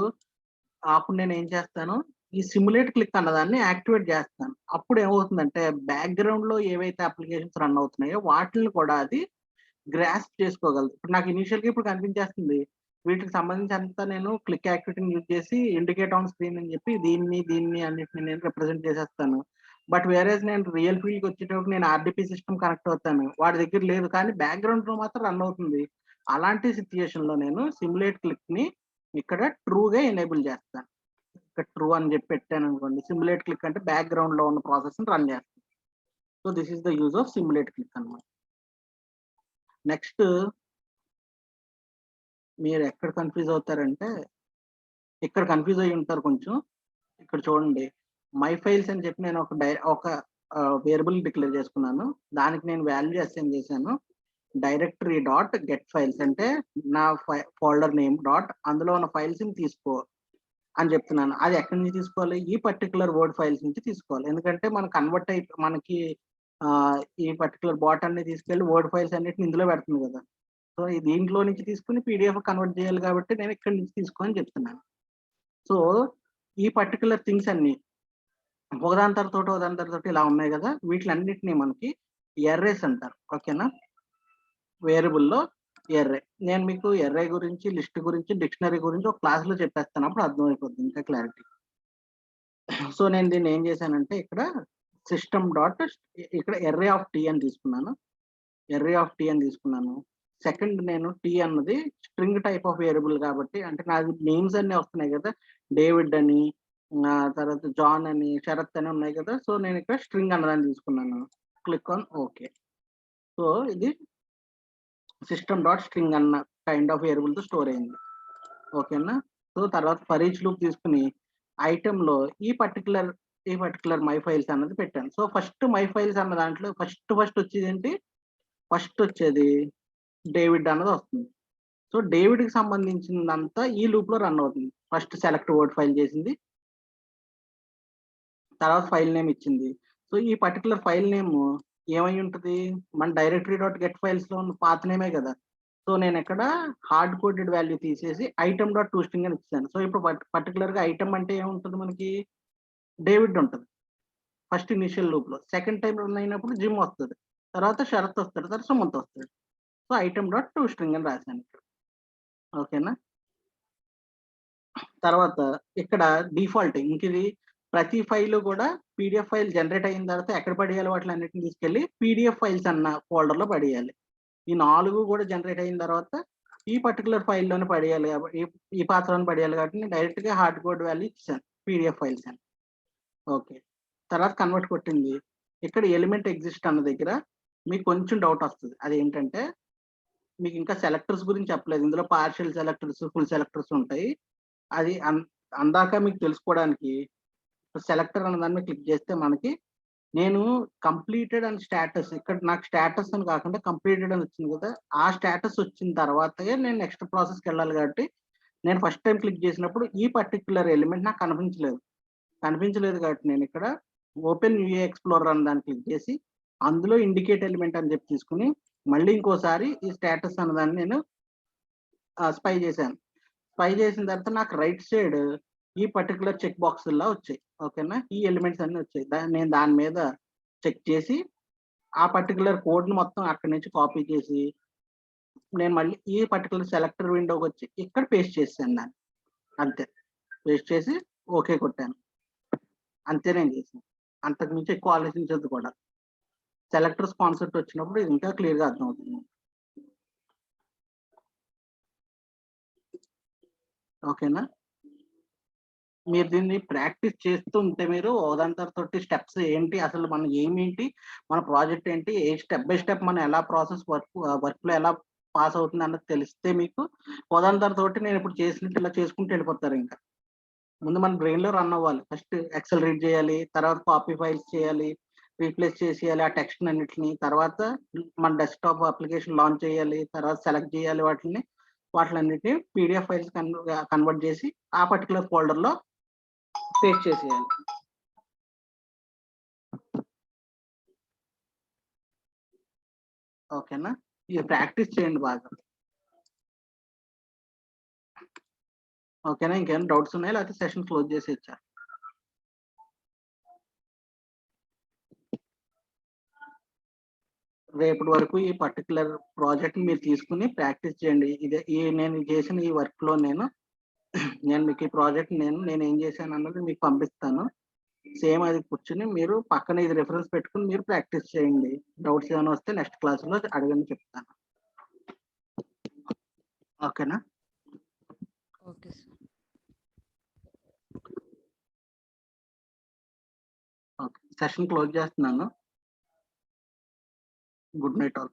అప్పుడు నేనేం చేస్తాను, ఈ సిమ్యులేట్ క్లిక్ అన్నదాన్ని యాక్టివేట్ చేస్తాను. అప్పుడు ఏమవుతుందంటే బ్యాక్‌గ్రౌండ్‌లో ఏవైతే అప్లికేషన్స్ రన్ అవుతున్నాయో వాటిల్ని కూడా అది గ్రాస్ప్ చేసుకోగలదు. ఇప్పుడు నాకు ఇనీషియల్‌గా ఇప్పుడు కనిపించేస్తుంది. వీటికి సంబంధించి అంతా నేను క్లిక్ యాక్టివిటీని యూజ్ చేసి ఇండికేట్ ఆన్ స్క్రీన్ అని చెప్పి దీన్ని అన్నిటిని నేను రిప్రజెంట్ చేసేస్తాను. బట్ వేరేస్ నేను రియల్ ఫీల్డ్‌కి వచ్చేటప్పుడు నేను ఆర్‌డిపి సిస్టమ్ కనెక్ట్ అవుతాను. వాడి దగ్గర లేదు కానీ బ్యాక్‌గ్రౌండ్‌లో మాత్రం రన్ అవుతుంది. అలాంటి సిట్యుయేషన్‌లో నేను సిమ్యులేట్ క్లిక్‌ని ఇక్కడ ట్రూగా ఎనేబుల్ చేస్తాను. ఇక్కడ ట్రూ అని చెప్పి పెట్టాననుకోండి. సిమ్యులేట్ క్లిక్ అంటే బ్యాక్‌గ్రౌండ్‌లో ఉన్న ప్రాసెస్‌ని రన్ చేస్తుంది. So this is the use of simulate click అన్నమాట. నెక్స్ట్ మీరెక్కడ కన్‌ఫ్యూజ్ అవుతారంటే, ఇక్కడ కన్‌ఫ్యూజ్ అయ్యి ఉంటారు కొంచెం. ఇక్కడ చూడండి. మై ఫైల్స్ అని చెప్పి నేను ఒక వేరియబుల్ డిక్లేర్ చేసుకున్నాను. దానికి నేను వాల్యూ అసైన్ చేశాను. డైరెక్టరీ డాట్ గెట్ ఫైల్స్ అంటే నా ఫోల్డర్ నేమ్ డాట్ అందులో ఉన్న ఫైల్స్‌ని తీసుకో అని చెప్తున్నాను. అది ఎక్కడి నుంచి తీసుకోవాలి? ఈ పర్టిక్యులర్ వర్డ్ ఫైల్స్ నుంచి తీసుకోవాలి. ఎందుకంటే మనం కన్వర్ట్ మనకి ఈ పర్టిక్యులర్ బాట్ అన్ని తీసుకెళ్ళి వర్డ్ ఫైల్స్ అన్నిటిని ఇందులో పెడుతుంది కదా! సో, దీంట్లో నుంచి తీసుకొని పీడీఎఫ్ కన్వర్ట్ చేయాలి కాబట్టి నేను ఇక్కడి నుంచి తీసుకో అని చెప్తున్నాను. సో, ఈ పర్టిక్యులర్ థింగ్స్ అన్నీ ఒకదాని తర్వాత ఒకటి, ఒకదాని తర్వాత ఒకటి ఇలా ఉన్నాయి గదా! వీటిలన్నిటిని మనకి ఎర్రేస్ అంటారు. ఓకేనా? వేరియబుల్‌లో ఎర్రే. నేను మీకు ఎర్రే గురించి, లిస్ట్ గురించి, డిక్షనరీ గురించి ఒక క్లాస్‌లో చెప్పేస్తాను. అప్పుడు అర్థమైపోద్ది ఇంకా క్లారిటీ. సో, నేను దీన్ని ఏం చేశానంటే ఇక్కడ సిస్టమ్ డాట్ ఇక్కడ ఎర్రే ఆఫ్ టీ అని తీసుకున్నాను. ఎర్రే ఆఫ్ టీ అని తీసుకున్నాను. సెకండ్ నేను టీ అన్నది స్ట్రింగ్ టైప్ ఆఫ్ వేరియబుల్ కాబట్టి అంటే నాది నేమ్స్ అన్నీ వస్తున్నాయి కదా! డేవిడ్ అని, తర్వాత జాన్ అని, శరత్ అని ఉన్నాయి కదా! సో, నేను ఇక్కడ స్ట్రింగ్ అన్నదాన్ని తీసుకున్నాను. Click on okay. సో, ఇది సిస్టమ్ డాట్ స్ట్రింగ్ అన్న కైండ్ ఆఫ్ వేరియబుల్‌తో స్టోర్ అయింది. ఓకేనా? సో, తర్వాత ఫర్ ఈచ్ లూప్ తీసుకొని ఐటెమ్‌లో ఈ పర్టిక్యులర్ మై ఫైల్స్ అన్నది పెట్టాను. సో, ఫస్ట్ మై ఫైల్స్ అన్న దాంట్లో ఫస్ట్ వచ్చేదేంటి? ఫస్ట్ వచ్చేది డేవిడ్ అన్నది వస్తుంది. సో, డేవిడ్‌కి సంబంధించిందంతా ఈ లూప్‌లో రన్ అవుతుంది. ఫస్ట్ సెలెక్ట్ వర్డ్ ఫైల్ చేసింది. తర్వాత ఫైల్ నేమ్ ఇచ్చింది. సో, ఈ పర్టిక్యులర్ ఫైల్ నేమ్ ఏమై ఉంటది? మన డైరెక్టరీ డాట్ గెట్ ఫైల్స్‌లో ఉన్న పాత నేమే గదా! సో, నేనిక్కడ హార్డ్ కోడెడ్ వాల్యూ తీసేసి ఐటెమ్ డాట్ టోస్టింగ్ అని ఇచ్చేసాను. సో, ఇప్పుడు పర్టిక్యులర్‌గా ఐటెమ్ అంటే ఏముంటది మనకి? డేవిడ్ ఉంటది. ఫస్ట్ ఇనీషియల్ లూప్‌లో. సెకండ్ టైమ్ రన్ అయినప్పుడు జిమ్ వస్తది. తర్వాత శరత్ వస్తాడు. తర్వాత సుమంత్ వస్తాడు. సో, ఐటెమ్ డాట్ టోస్ట్రింగ్ అని రాసాను ఇక్కడ. ఓకేనా? తర్వాత ఇక్కడ డిఫాల్ట్ ఇంకిది ప్రతి ఫైలు గూడా పీడీఎఫ్ ఫైల్ జనరేట్ అయిన తర్వాత ఎక్కడ పడేయాలి వాటిలన్నిటిని తీసుకెళ్ళి పీడీఎఫ్ ఫైల్స్ అన్న ఫోల్డర్‌లో పడేయాలి. ఈ 4 గూడా జనరేట్ అయిన తర్వాత ఈ పర్టిక్యులర్ ఫైల్‌లోనే పడేయాలి ఈ పాత్రలోనే పడేయాలి కాబట్టి నేను డైరెక్ట్‌గా హార్డ్ కోడ్ వాల్యూ ఇచ్చేసాను. పీడీఎఫ్ ఫైల్స్ అని. ఓకే. తర్వాత కన్వర్ట్ కొట్టింది. ఇక్కడ ఎలిమెంట్ ఎగ్జిస్ట్ అన్న దగ్గర మీకు కొంచెం డౌట్ వస్తది. అదేంటంటే మీకు ఇంకా సెలెక్టర్స్ గురించి చెప్పలేదు. ఇందులో పార్షియల్ సెలెక్టర్స్, ఫుల్ సెలెక్టర్స్ ఉంటాయి. అది అందాక మీకు తెలుసుకోవడానికి సెలెక్టర్ అన్న దాని మీద క్లిక్ చేస్తే మనకి నేను కంప్లీటెడ్ అండ్ స్టేటస్ ఇక్కడ నాకు స్టేటస్ అని కాకుండా కంప్లీటెడ్ అని వచ్చింది కదా! ఆ స్టేటస్ వచ్చిన తర్వాతే నేను నెక్స్ట్ ప్రాసెస్‌కెళ్ళాలి కాబట్టి, నేను ఫస్ట్ టైమ్ క్లిక్ చేసినప్పుడు ఈ పర్టిక్యులర్ ఎలిమెంట్ నాకు కనిపించలేదు. కనిపించలేదు కాబట్టి నేనిక్కడ ఓపెన్ యూఐ ఎక్స్‌ప్లోరర్ అన్న దాన్ని క్లిక్ చేసి, అందులో ఇండికేట్ ఎలిమెంట్ అని చెప్పి తీసుకొని, మళ్ళీ ఇంకోసారి ఈ స్టేటస్ అన్నదాన్ని నేను స్పై చేశాను. స్పై చేసిన తర్వాత నాకు రైట్ సైడ్ ఈ పర్టిక్యులర్ చెక్ బాక్సుల్లా వచ్చాయి. ఓకేనా? ఈ ఎలిమెంట్స్ అన్నీ వచ్చాయి. నేను దాని మీద చెక్ చేసి, ఆ పర్టిక్యులర్ కోడ్‌ని మొత్తం అక్కడి నుంచి కాపీ చేసి, నేను మళ్ళీ ఈ పర్టిక్యులర్ సెలెక్టర్ విండోకొచ్చి ఇక్కడ పేస్ట్ చేసేసాను దాన్ని. అంతే. పేస్ట్ చేసి ఓకే కొట్టాను. అంతే నేను చేసింది. అంతకు మించి ఎక్కువ ఆలోచించొద్దు కూడా. సెలెక్టర్స్ కాన్సెప్ట్ వచ్చినప్పుడు ఇది ఇంకా క్లియర్‌గా అర్థమవుతుంది. ఓకేనా? మీరు దీన్ని ప్రాక్టీస్ చేస్తూ ఉంటే మీరు దాని తోటి స్టెప్స్ ఏంటి, అసలు మన ఎయిమ్ ఏంటి, మన ప్రాజెక్ట్ ఏంటి, స్టెప్ బై స్టెప్ మనం ఎలా ప్రాసెస్ వర్క్‌లో ఎలా పాస్ అవుతుందన్నది తెలిస్తే మీకు తోటి నేను ఇప్పుడు చేసినట్టు ఇలా చేసుకుంటూ వెళ్ళిపోతారింక. ముందు మన బ్రెయిన్‌లో రన్ అవ్వాలి. ఫస్ట్ ఎక్సెల్ రీడ్ చేయాలి. తర్వాత కాపీ ఫైల్స్ చేయాలి. రీప్లేస్ చేసేయాలి ఆ టెక్స్ట్‌నన్నిటిని. తర్వాత మన డెస్క్‌టాప్ అప్లికేషన్ లాంచ్ చేయాలి. తర్వాత సెలెక్ట్ చేయాలి వాటిల్ని. వాటిలన్నిటిని పీడీఎఫ్ ఫైల్స్ కన్వర్ట్ చేసి ఆ పర్టిక్యులర్ ఫోల్డర్‌లో పేస్ట్ చేసేయాలి. ఓకేనా? ఇది ప్రాక్టీస్ చేయండి బాగా. ఓకేనా? ఇంకేమైనా డౌట్స్ ఉన్నాయా? లేకపోతే సెషన్ క్లోజ్ చేసేయచ్చా? రేపటి వరకు ఈ పర్టిక్యులర్ ప్రాజెక్ట్‌ని మీరు తీసుకొని ప్రాక్టీస్ చేయండి. నేను చేసిన ఈ వర్క్‌లో నేను మీకు ఈ ప్రాజెక్ట్ నేనేం చేశానన్నది మీకు పంపిస్తాను. సేమ్ అది కూర్చొని మీరు పక్కన ఇది రిఫరెన్స్ పెట్టుకొని మీరు ప్రాక్టీస్ చేయండి. డౌట్స్ ఏమైనా వస్తే నెక్స్ట్ క్లాస్‌లో అడగండి చెప్తాను. ఓకేనా? Okay sir. Okay. Session close చేస్తున్నాను. Good night all.